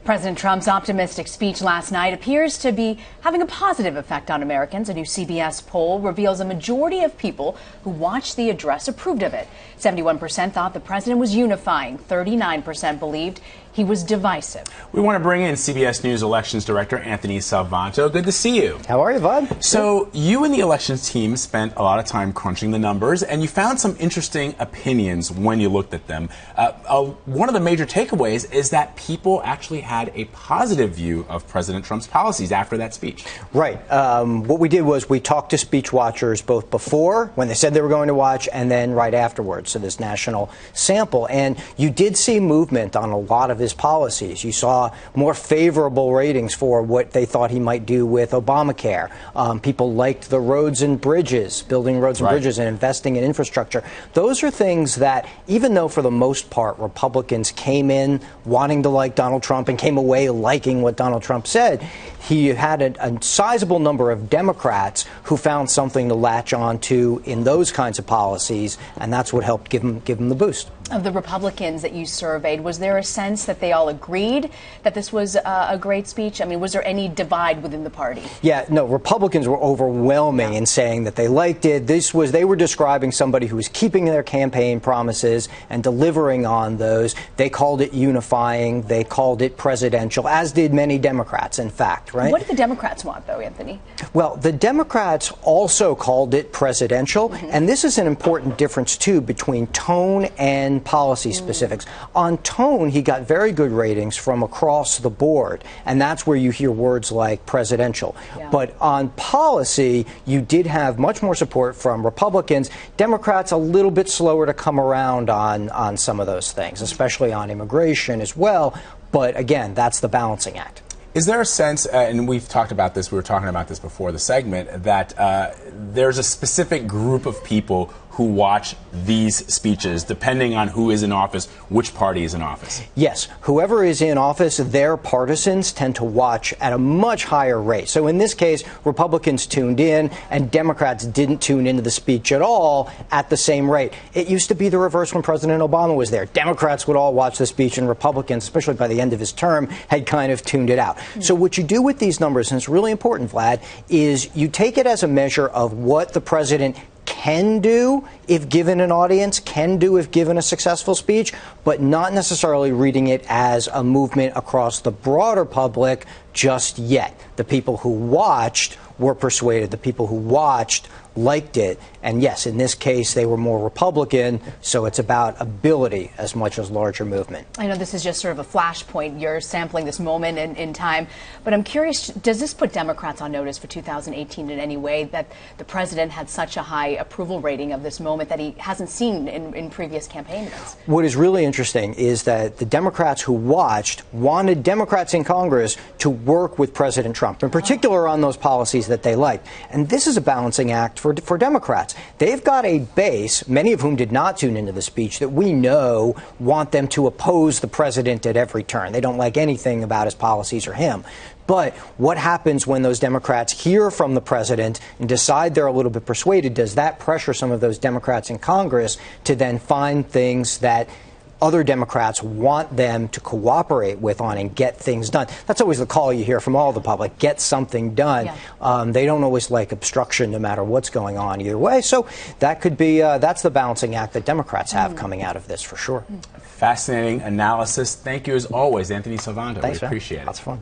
President Trump's optimistic speech last night appears to be having a positive effect on Americans. A new CBS poll reveals a majority of people who watched the address approved of it. 71% thought the president was unifying. 39% believed he was divisive. We want to bring in CBS News Elections Director Anthony Salvanto. Good to see you. How are you, bud? So you and the elections team spent a lot of time crunching the numbers, and you found some interesting opinions when you looked at them. One of the major takeaways is that people actually had a positive view of President Trump's policies after that speech. Right. What we did was we talked to speech watchers both before, when they said they were going to watch, and then right afterwards, so this national sample. And you did see movement on a lot of his policies. You saw more favorable ratings for what they thought he might do with Obamacare. People liked the roads and bridges, building roads and bridges and investing in infrastructure. Those are things that, even though for the most part Republicans came in wanting to like Donald Trump and came away liking what Donald Trump said, he had a sizable number of Democrats who found something to latch on to in those kinds of policies, and that's what helped give him the boost. Of the Republicans that you surveyed, was there a sense that they all agreed that this was a great speech? I mean, was there any divide within the party? Yeah, no, Republicans were overwhelming in saying that they liked it. They were describing somebody who was keeping their campaign promises and delivering on those. They called it unifying. They called it presidential, as did many Democrats, in fact, right? What did the Democrats want, though, Anthony? Well, the Democrats also called it presidential, and this is an important difference, too, between tone and policy specifics. On tone, he got very good ratings from across the board, and that's where you hear words like presidential. Yeah. But on policy, you did have much more support from Republicans. Democrats a little bit slower to come around on some of those things, especially on immigration as well. But again, that's the balancing act. Is there a sense, and we've talked about this, we were talking about this before the segment, that there's a specific group of people who watch these speeches, depending on who is in office, which party is in office? Yes. Whoever is in office, their partisans tend to watch at a much higher rate. So in this case, Republicans tuned in and Democrats didn't tune into the speech at all at the same rate. It used to be the reverse when President Obama was there. Democrats would all watch the speech and Republicans, especially by the end of his term, had kind of tuned it out. So what you do with these numbers, and it's really important, Vlad, is you take it as a measure of what the president can do if given an audience, can do if given a successful speech, but not necessarily reading it as a movement across the broader public just yet. The people who watched were persuaded. The people who watched liked it. And yes, in this case, they were more Republican, so it's about ability as much as larger movement. I know this is just sort of a flashpoint. You're sampling this moment in time, but I'm curious, does this put Democrats on notice for 2018 in any way, that the president had such a high approval rating of this moment that he hasn't seen in previous campaign events? What is really interesting is that the Democrats who watched wanted Democrats in Congress to work with President Trump, in particular on those policies that they liked. And this is a balancing act for Democrats. They've got a base, many of whom did not tune into the speech, that we know want them to oppose the president at every turn. They don't like anything about his policies or him. But what happens when those Democrats hear from the president and decide they're a little bit persuaded? Does that pressure some of those Democrats in Congress to then find things that other Democrats want them to cooperate with on and get things done? That's always the call you hear from all the public, get something done. Yeah. They don't always like obstruction no matter what's going on either way. So that could be, that's the balancing act that Democrats have coming out of this for sure. Fascinating analysis. Thank you as always, Anthony Salvanto. Thanks, we appreciate it. Lots of fun.